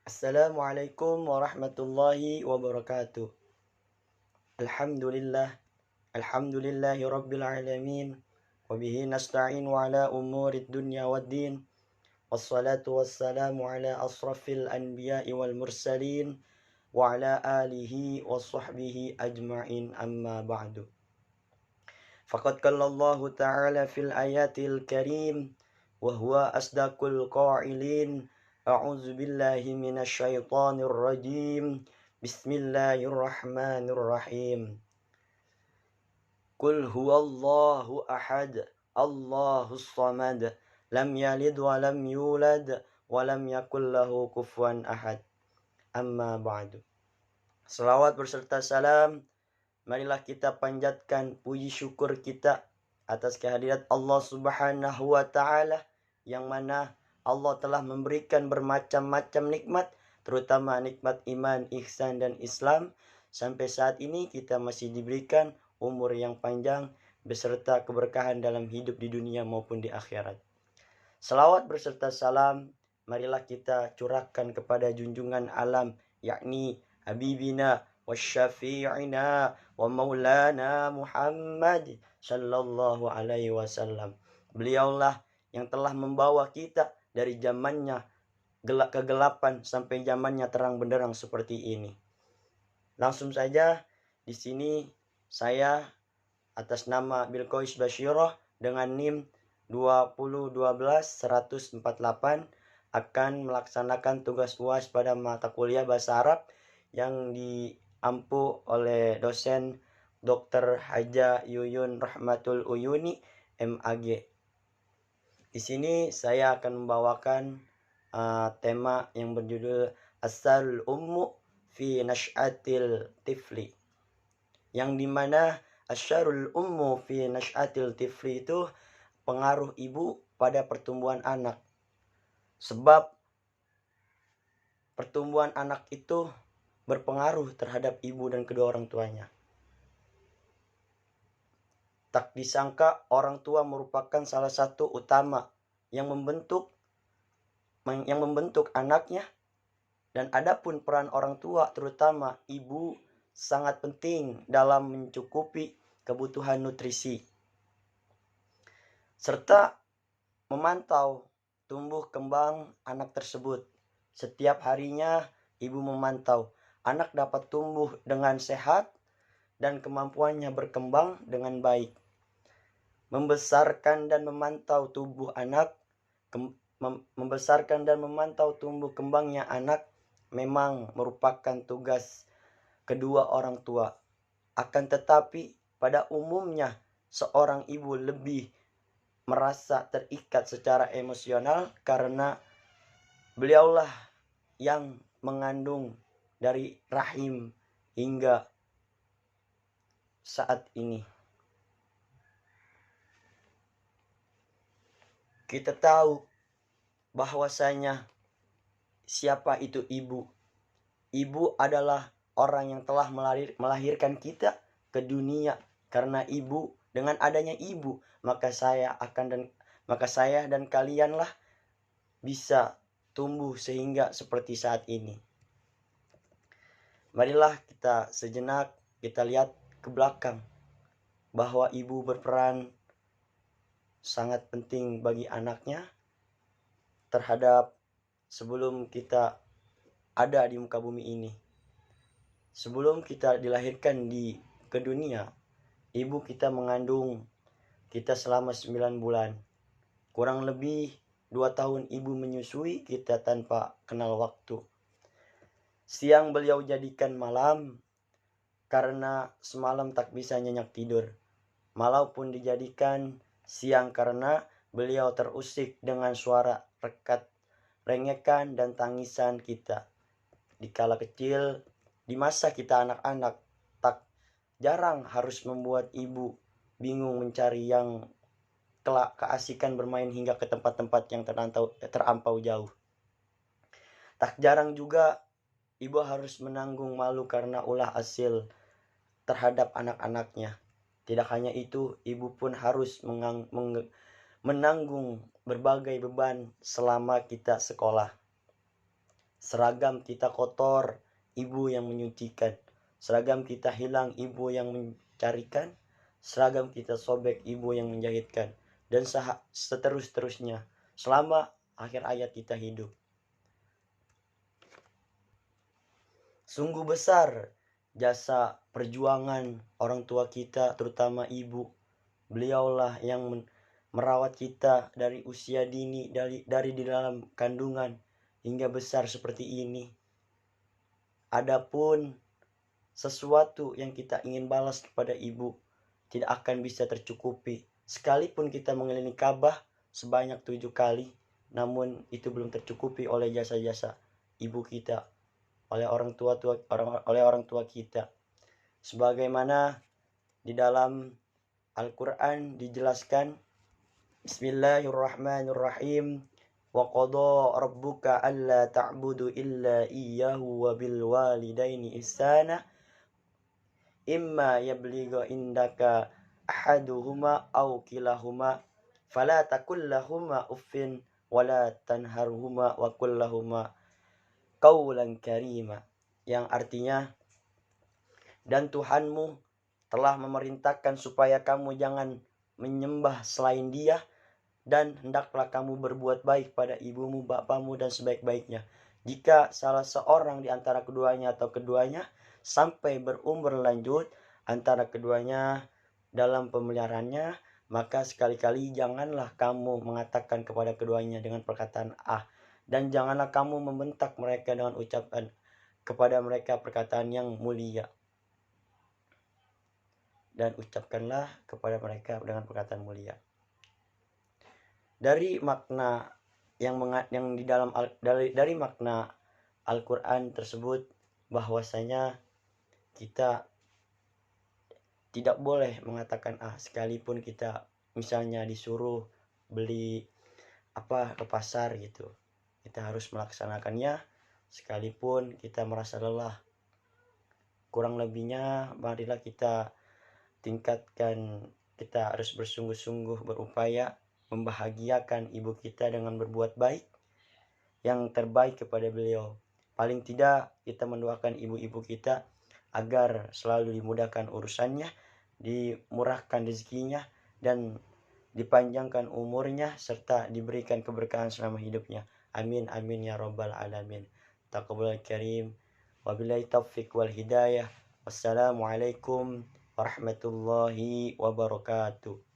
Assalamualaikum warahmatullahi wabarakatuh. Alhamdulillah, alhamdulillahi rabbil alamin. Wabihi nasta'inu ala umurid dunya waddin. Wassalatu wassalamu ala asrafil anbiya'i wal mursalin. Wa ala alihi wa sahbihi ajma'in amma ba'du. Faqad qala Allah ta'ala fil ayatil karim. Wa huwa asdaqul qa'ilin. A'udzu billahi minasy syaithanir rajim. Bismillahirrahmanirrahim. Qul huwallahu ahad, Allahus samad, lam yalid wa lam yulad wa lam yakul lahu kufuwan ahad. Amma ba'du. Selawat berserta salam, marilah kita panjatkan puji syukur kita atas kehadirat Allah Subhanahu wa taala, yang mana Allah telah memberikan bermacam-macam nikmat, terutama nikmat iman, ihsan dan Islam. Sampai saat ini kita masih diberikan umur yang panjang beserta keberkahan dalam hidup di dunia maupun di akhirat. Selawat berserta salam marilah kita curahkan kepada junjungan alam, yakni Habibina wa syafi'ina wa maulana Muhammad sallallahu alaihi wasallam. Beliaulah yang telah membawa kita dari zamannya kegelapan sampai zamannya terang benderang seperti ini. Langsung saja di sini saya atas nama Bilqais Basyiroh dengan NIM 2012148 akan melaksanakan tugas UAS pada mata kuliah bahasa Arab yang diampu oleh dosen Dr. Haja Yuyun Rahmatul Uyuni MAG. Di sini saya akan membawakan tema yang berjudul Asarul Ummu fi Nash'atil Tifli, yang dimana Asyarul Ummu fi Nash'atil Tifli itu pengaruh ibu pada pertumbuhan anak. Sebab pertumbuhan anak itu berpengaruh terhadap ibu dan kedua orang tuanya. Tak disangka orang tua merupakan salah satu utama yang membentuk anaknya, dan adapun peran orang tua terutama ibu sangat penting dalam mencukupi kebutuhan nutrisi serta memantau tumbuh kembang anak tersebut. Setiap harinya ibu memantau anak dapat tumbuh dengan sehat dan kemampuannya berkembang dengan baik. Membesarkan dan memantau tumbuh kembangnya anak memang merupakan tugas kedua orang tua. Akan tetapi pada umumnya seorang ibu lebih merasa terikat secara emosional karena beliaulah yang mengandung dari rahim hingga saat ini. Kita tahu bahwasanya siapa itu ibu. Ibu adalah orang yang telah melahirkan kita ke dunia. Karena ibu, dengan adanya ibu, maka saya dan kalianlah bisa tumbuh sehingga seperti saat ini. Marilah kita sejenak kita lihat ke belakang bahwa ibu berperan sangat penting bagi anaknya terhadap sebelum kita ada di muka bumi ini. Sebelum kita dilahirkan ke dunia, ibu kita mengandung kita selama 9 bulan. Kurang lebih 2 tahun ibu menyusui kita tanpa kenal waktu. Siang beliau jadikan malam karena semalam tak bisa nyenyak tidur. Malam pun dijadikan siang karena beliau terusik dengan suara rekat, rengekan dan tangisan kita. Di kala kecil, di masa kita anak-anak, tak jarang harus membuat ibu bingung mencari yang keasikan bermain hingga ke tempat-tempat yang terampau jauh. Tak jarang juga ibu harus menanggung malu karena ulah hasil terhadap anak-anaknya. Tidak hanya itu, ibu pun harus menanggung berbagai beban selama kita sekolah. Seragam kita kotor, ibu yang menyucikan. Seragam kita hilang, ibu yang mencarikan. Seragam kita sobek, ibu yang menjahitkan. Dan seterus-terusnya selama akhir hayat kita hidup. Sungguh besar jasa perjuangan orang tua kita, terutama ibu. Beliaulah yang merawat kita dari usia dini, dari di dalam kandungan hingga besar seperti ini. Adapun sesuatu yang kita ingin balas kepada ibu tidak akan bisa tercukupi. Sekalipun kita mengelilingi Ka'bah sebanyak 7 kali, namun itu belum tercukupi oleh jasa-jasa ibu kita, oleh orang tua kita. Sebagaimana di dalam Al-Quran dijelaskan, Bismillahirrahmanirrahim. Wa qada rabbuka alla ta'budu illa iyyahu wa bil walidaini ihsana imma yablugha indaka ahaduhuma aw kilahuma fala taqul lahumā uffin wa la tanharhuma wa qul lahumā qawlan karīma, yang artinya, dan Tuhanmu telah memerintahkan supaya kamu jangan menyembah selain Dia, dan hendaklah kamu berbuat baik pada ibumu, bapamu, dan sebaik-baiknya. Jika salah seorang di antara keduanya atau keduanya sampai berumur lanjut antara keduanya dalam pemeliharaannya, maka sekali-kali janganlah kamu mengatakan kepada keduanya dengan perkataan dan janganlah kamu membentak mereka dengan ucapan kepada mereka perkataan yang mulia. Dan ucapkanlah kepada mereka dengan perkataan mulia. Dari makna yang di dalam dari makna Al-Quran tersebut, bahwasanya kita tidak boleh mengatakan sekalipun kita misalnya disuruh beli ke pasar gitu. Kita harus melaksanakannya sekalipun kita merasa lelah. Kurang lebihnya marilah kita tingkatkan, kita harus bersungguh-sungguh berupaya membahagiakan ibu kita dengan berbuat baik yang terbaik kepada beliau. Paling tidak kita mendoakan ibu-ibu kita agar selalu dimudahkan urusannya, dimurahkan rezekinya, dan dipanjangkan umurnya, serta diberikan keberkahan selama hidupnya. Amin amin ya rabbal alamin. Taqabbal karim. Wabillahi taufiq wal hidayah. Wassalamualaikum warahmatullahi wabarakatuh.